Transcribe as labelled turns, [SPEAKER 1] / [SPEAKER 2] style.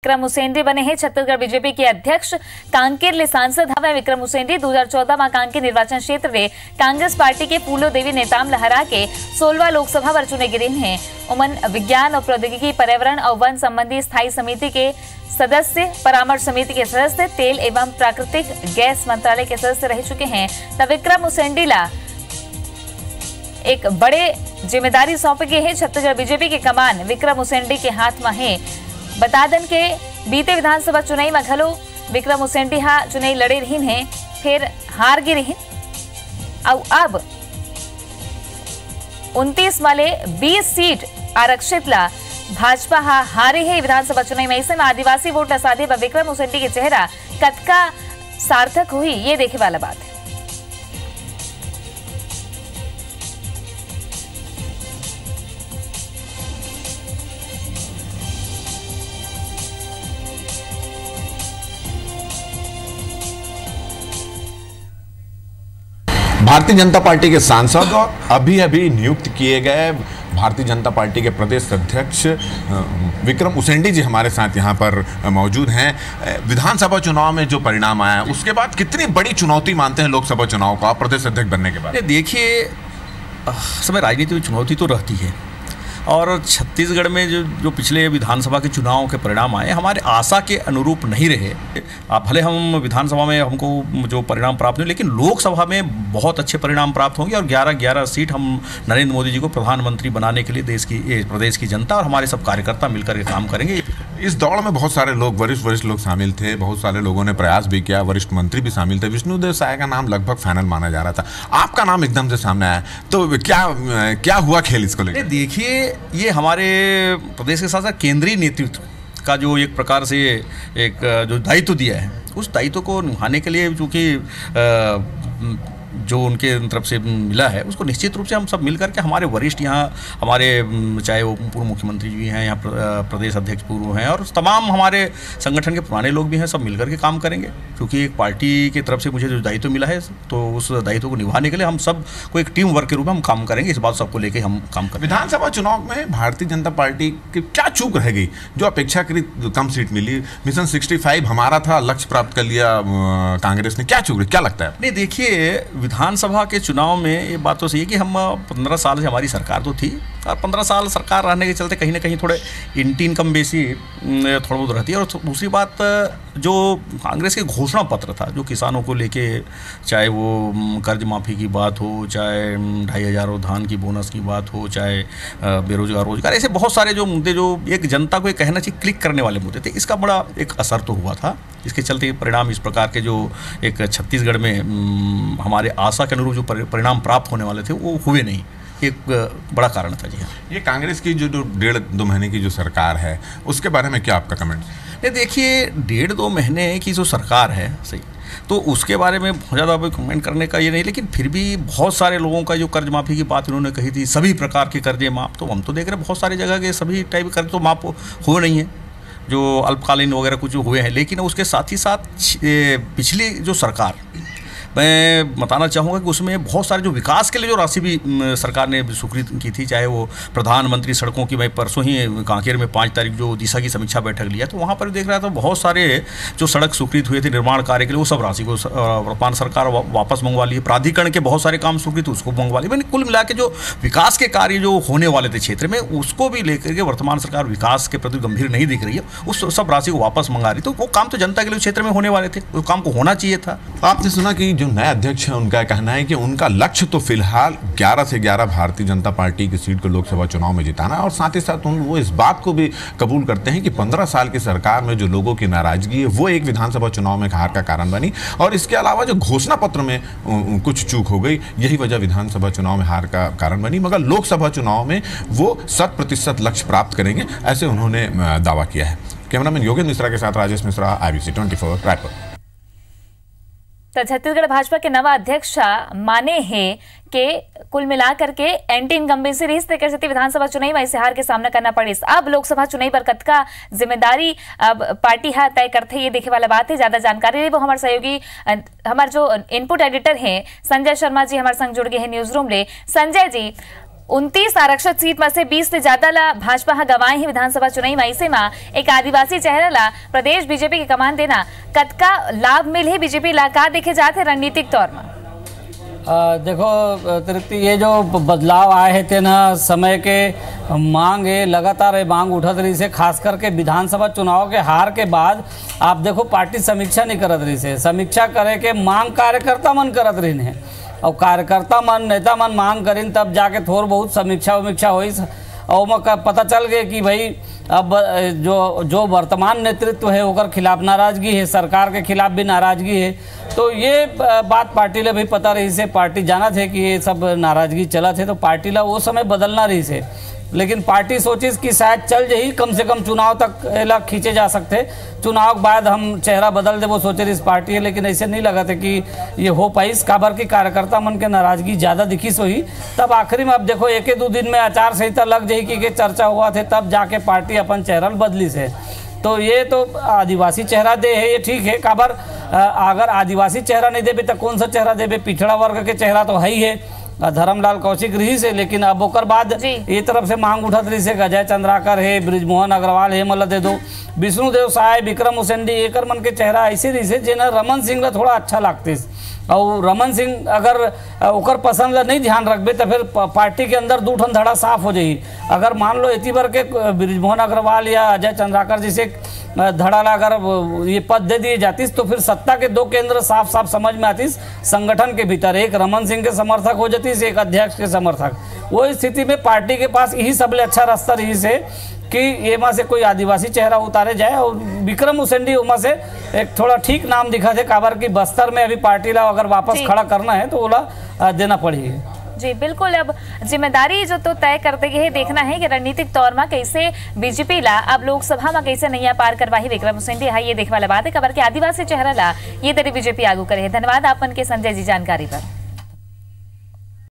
[SPEAKER 1] विक्रम उसेंडी बने हैं छत्तीसगढ़ बीजेपी के अध्यक्ष। कांकेर ले सांसद हवे विक्रम उसेंडी 2014 में कांकेर निर्वाचन क्षेत्र में कांग्रेस पार्टी के फूलो देवी नेताम लहरा के 16वां लोकसभा पर चुने गिरे हैं। उमन विज्ञान और प्रौद्योगिकी, पर्यावरण और वन संबंधी स्थायी समिति के सदस्य, परामर्श समिति के सदस्य, तेल एवं प्राकृतिक गैस मंत्रालय के सदस्य रह चुके हैं। तब विक्रम उसेंडी ला एक बड़े जिम्मेदारी सौंपे गए हैं। छत्तीसगढ़ बीजेपी के कमान विक्रम उसेंडी के हाथ में है। बता दें कि बीते विधानसभा चुनाव में घलो विक्रम उसेंडी चुनाव लड़े रही हैं, फिर हार गए रही और अब 29 वाले 20 सीट आरक्षित ला भाजपा हारे है विधानसभा चुनाव में। ऐसे में आदिवासी वोट साधे विक्रम उसेंडी के चेहरा कतका सार्थक हुई, ये देखे वाला बात है।
[SPEAKER 2] भारतीय जनता पार्टी के सांसद और अभी नियुक्त किए गए भारतीय जनता पार्टी के प्रदेश अध्यक्ष विक्रम उसेंडी जी हमारे साथ यहाँ पर मौजूद हैं। विधानसभा चुनाव में जो परिणाम आया उसके बाद कितनी बड़ी चुनौती मानते हैं लोकसभा चुनाव का प्रदेश अध्यक्ष बनने के बाद?
[SPEAKER 3] देखिए, समय राजनीति में चुनौती तो रहती है और छत्तीसगढ़ में जो पिछले विधानसभा के चुनाव के परिणाम आए हमारे आशा के अनुरूप नहीं रहे। भले हम विधानसभा में हमको जो परिणाम प्राप्त हुए, लेकिन लोकसभा में बहुत अच्छे परिणाम प्राप्त होंगे और 11 सीट हम नरेंद्र मोदी जी को प्रधानमंत्री बनाने के लिए प्रदेश की जनता और हमारे सब कार्यकर्ता मिलकर के काम करेंगे।
[SPEAKER 2] इस दौड़ में बहुत सारे लोग वरिष्ठ लोग शामिल थे, बहुत सारे लोगों ने प्रयास भी किया, वरिष्ठ मंत्री भी शामिल थे। विष्णुदेव साय का नाम लगभग फाइनल माना जा रहा था, आपका नाम एकदम से सामने आया, तो क्या हुआ खेल इसको लेकर?
[SPEAKER 3] देखिए, ये हमारे प्रदेश के साथ साथ केंद्रीय नेतृत्व का जो एक प्रकार से एक जो दायित्व दिया है, उस दायित्व को निभाने के लिए चूँकि जो उनके तरफ से मिला है उसको निश्चित रूप से हम सब मिलकर के हमारे वरिष्ठ यहाँ हमारे चाहे वो पूर्व मुख्यमंत्री जी हैं, यहाँ प्रदेश अध्यक्ष पूर्व हैं और तमाम हमारे संगठन के पुराने लोग भी हैं, सब मिलकर के काम करेंगे। क्योंकि एक पार्टी की तरफ से मुझे जो दायित्व मिला है तो उस दायित्व को निभाने के लिए हम सब को एक टीम वर्क के रूप में हम काम करेंगे। इस बात सबको लेकर हम काम करेंगे।
[SPEAKER 2] विधानसभा चुनाव में भारतीय जनता पार्टी की क्या चूक रह गई जो अपेक्षाकृत कम सीट मिली? मिशन 65 हमारा था, लक्ष्य प्राप्त कर लिया कांग्रेस ने, क्या चूक रही, क्या लगता है?
[SPEAKER 3] नहीं, देखिए, विधानसभा के चुनाव में ये बात तो सही है कि हम 15 साल से हमारी सरकार तो थी और 15 साल सरकार रहने के चलते कहीं ना कहीं थोड़े इंटीन कम बेसी थोड़ा बहुत रहती है। और दूसरी बात, जो कांग्रेस के घोषणा पत्र था जो किसानों को लेके, चाहे वो कर्ज माफ़ी की बात हो, चाहे 2500 धान की बोनस की बात हो, चाहे बेरोजगार रोजगार, ऐसे बहुत सारे जो मुद्दे जो एक जनता को ये कहना चाहिए क्लिक करने वाले मुद्दे थे, इसका बड़ा एक असर तो हुआ था। इसके चलते परिणाम इस प्रकार के जो एक छत्तीसगढ़ में हमारे आशा के अनुरूप जो परिणाम प्राप्त होने वाले थे वो हुए नहीं, एक बड़ा कारण था। जी हाँ, ये
[SPEAKER 2] कांग्रेस की जो 1.5-2 महीने की जो सरकार है उसके बारे में क्या आपका कमेंट?
[SPEAKER 3] नहीं, देखिए, 1.5-2 महीने की जो सरकार है, सही, तो उसके बारे में बहुत ज़्यादा कमेंट करने का ये नहीं, लेकिन फिर भी बहुत सारे लोगों का जो कर्ज माफ़ी की बात उन्होंने कही थी, सभी प्रकार के कर्जे माफ़, तो हम तो देख रहे हैं बहुत सारी जगह के सभी टाइप कर्ज तो माफ़ हुए नहीं है, जो अल्पकालीन वगैरह कुछ हुए हैं। लेकिन उसके साथ ही साथ पिछली जो सरकार, मैं बताना चाहूँगा कि उसमें बहुत सारे जो विकास के लिए जो राशि भी सरकार ने स्वीकृत की थी, चाहे वो प्रधानमंत्री सड़कों की, मैं परसों ही कांकेर में 5 तारीख जो दिशा की समीक्षा बैठक लिया तो वहाँ पर देख रहा था बहुत सारे जो सड़क स्वीकृत हुए थे निर्माण कार्य के लिए, वो सब राशि को वर्तमान सरकार वापस मंगवा ली है। प्राधिकरण के बहुत सारे काम स्वीकृत उसको मंगवा ली। मैंने कुल मिला के जो विकास के कार्य जो होने वाले थे क्षेत्र में, उसको भी लेकर के वर्तमान सरकार विकास के प्रति गंभीर नहीं दिख रही है, उस सब राशि को वापस मंगा रही। तो वो काम तो जनता के लिए क्षेत्र में होने वाले थे, उस काम को होना चाहिए था।
[SPEAKER 2] आपने सुना कि जो नए अध्यक्ष हैं उनका कहना है कि उनका लक्ष्य तो फिलहाल 11 से 11 भारतीय जनता पार्टी की सीट को लोकसभा चुनाव में जिताना, और साथ ही साथ वो इस बात को भी कबूल करते हैं कि 15 साल की सरकार में जो लोगों की नाराजगी है वो एक विधानसभा चुनाव में हार का कारण बनी, और इसके अलावा जो घोषणा पत्र में कुछ चूक हो गई, यही वजह विधानसभा चुनाव में हार का कारण बनी। मगर लोकसभा चुनाव में वो 100% लक्ष्य प्राप्त करेंगे, ऐसे उन्होंने दावा किया है। कैमरामैन योगेंद्र मिश्रा के साथ राजेश मिश्रा, IBC 24 रायपुर।
[SPEAKER 1] तो छत्तीसगढ़ भाजपा के नवा अध्यक्ष माने हैं कि कुल मिलाकर के एंटी इनकम्बेंसी रही तरीके से विधानसभा चुनाव में ऐसे हार के सामना करना पड़े। अब लोकसभा चुनाव पर कतका जिम्मेदारी अब पार्टी है तय करते, ये देखे वाला बात है। ज्यादा जानकारी वो हमारे सहयोगी, हमारे जो इनपुट एडिटर हैं संजय शर्मा जी हमारे संग जुड़ गए हैं न्यूज रूम ले। संजय जी, 29 आरक्षित सीट में से 20 से ज्यादा ला भाजपा हा गवाए ही विधानसभा चुनाई में ऐसे में एक आदिवासी चेहरा ला प्रदेश बीजेपी के कमान देना कतका लाभ मिले बीजेपी ला का देखे जाते रणनीतिक तौर में।
[SPEAKER 4] देखो तृप्ति, ये जो बदलाव आए हैं थे ना, समय के मांग है, लगातार ये मांग उठत रही से, खास करके विधानसभा चुनाव के हार के बाद आप देखो पार्टी समीक्षा नहीं करत रही से, समीक्षा करे के मांग कार्यकर्ता मन करत रही है, और कार्यकर्ता मन नेता मन मांग करीन तब जाके थोड़ बहुत समीक्षा उमीक्षा हुई और पता चल गए कि भाई अब जो वर्तमान नेतृत्व है ओकर खिलाफ नाराजगी है, सरकार के खिलाफ भी नाराजगी है। तो ये बात पार्टी ले भी पता रही से, पार्टी जाना थे कि ये सब नाराजगी चला थे, तो पार्टी ला वो समय बदलना रही से, लेकिन पार्टी सोची कि शायद चल जाही, कम से कम चुनाव तक ला खींचे जा सकते, चुनाव के बाद हम चेहरा बदल दे, वो सोचे रही इस पार्टी है, लेकिन ऐसे नहीं लगा था कि ये हो पाई। काबर की कार्यकर्ता मन के नाराजगी ज़्यादा दिखी सोही, तब आखिरी में अब देखो एक दो दिन में आचार संहिता लग जाही कि चर्चा हुआ थे, तब जाके पार्टी अपन चेहरा बदली से। तो ये तो आदिवासी चेहरा दे है, ये ठीक है, काबर अगर आदिवासी चेहरा नहीं देबे तो कौन सा चेहरा देबे, पिछड़ा वर्ग के चेहरा तो है ही है, धर्मलाल कौशिक रही से, लेकिन अब ओकर बाद ये तरफ से मांग उठत रही से अजय चंद्राकर है, ब्रिजमोहन अग्रवाल है, मतलब दे दो विष्णुदेव साय, विक्रम उसेंडी, एकर मन के चेहरा ऐसे रही से जेना रमन सिंह ला थोड़ा अच्छा लगते, और रमन सिंह अगर ओकर पसंद ला नहीं ध्यान रखबे तो फिर पार्टी के अंदर दू ठन धड़ा साफ हो जाही। अगर मान लो इतनी बार के ब्रिजमोहन अग्रवाल या अजय चंद्राकर जैसे धड़ा ला अगर ये पद दे दिए जातीस तो फिर सत्ता के दो केंद्र साफ साफ समझ में आतीस, संगठन के भीतर एक रमन सिंह के समर्थक हो जातीस, एक अध्यक्ष के समर्थक। वो स्थिति में पार्टी के पास यही सबले अच्छा रास्ता रही से कि ये में से कोई आदिवासी चेहरा उतारे जाए, और विक्रम उसेंडी उमा से एक थोड़ा ठीक नाम दिखा थे, काबर की बस्तर में अभी पार्टी ला अगर वापस खड़ा करना है तो ओला देना पड़ेगी।
[SPEAKER 1] जी बिल्कुल, अब जिम्मेदारी जो तो तय करते ये देखना है कि रणनीतिक तौर में कैसे बीजेपी ला अब लोकसभा में कैसे नैया पार करवाही विक्रम उसेंडी, ये देखने वाला बात है। खबर के आदिवासी चेहरा ला ये तेरी बीजेपी आगू करे है। धन्यवाद आपन के संजय जी जानकारी पर।